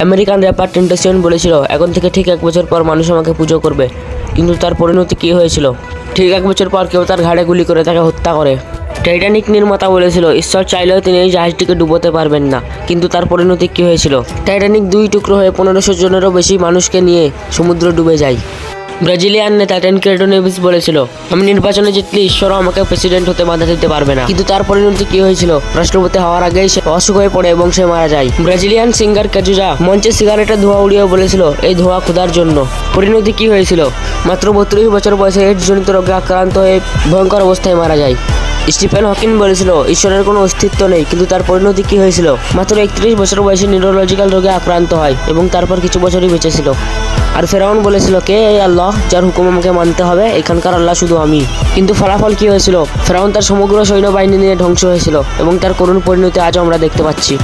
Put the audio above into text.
American wrapper টেন্টেশন বলেছিল এখন থেকে ঠিক 1 বছর পর মানুষ আমাকে পুজো করবে, কিন্তু তার পরিণতি কী হয়েছিল? ঠিক 1 বছর পর কেউ তার ঘাড়ে গুলি করে তাকে হত্যা করে। টাইটানিক নির্মাতা বলেছিল ঈশ্বর চাইলেও তিনি এই জাহাজটিকে ডুবোতে পারবেন না, কিন্তু তার পরিণতি কী হয়েছিল? টাইটানিক 2 টুকরো হয়ে 1500 জনেরও বেশি মানুষকে নিয়ে সমুদ্র ডুবে যায়। ব্রাজিলিয়ান নেতা টেনক্রেডো নেভিস বলেছিল আমি নির্বাচনে জিতলে ঈশ্বরও আমাকে প্রেসিডেন্ট হতে বাধা দিতে পারবে না, কিন্তু তার পরিণতি কি হয়েছিল? রাষ্ট্রপতি হওয়ার আগেই সে অসুখ হয়ে পড়ে এবং সে মারা যায়। ব্রাজিলিয়ান সিঙ্গার কাজুজা মঞ্চে সিগারেটের ধোঁয়া উড়িয়ে বলেছিল এই ধোঁয়া ক্ষুধার জন্য। পরিণতি কি হয়েছিল? মাত্র 32 বছর বয়সে এইডস জনিত রোগে আক্রান্ত হয়ে ভয়ঙ্কর অবস্থায় মারা যায়। স্টিফেন হকিং বলেছিল ঈশ্বরের কোনো অস্তিত্ব নেই, কিন্তু তার পরিণতি কি হয়েছিল? মাত্র 31 বছর বয়সে নিউরোলজিক্যাল রোগে আক্রান্ত হয় এবং তারপর কিছু বছরই বেঁচেছিল। আর ফেরাউন বলেছিল কে এই আল্লাহ যার হুকুম আমাকে মানতে হবে, এখানকার আল্লাহ শুধু আমি। কিন্তু ফলাফল কি হয়েছিল? ফেরাউন তার সমগ্র সৈন্যবাহিনী নিয়ে ধ্বংস হয়েছিল এবং তার করুণ পরিণতি আজও আমরা দেখতে পাচ্ছি।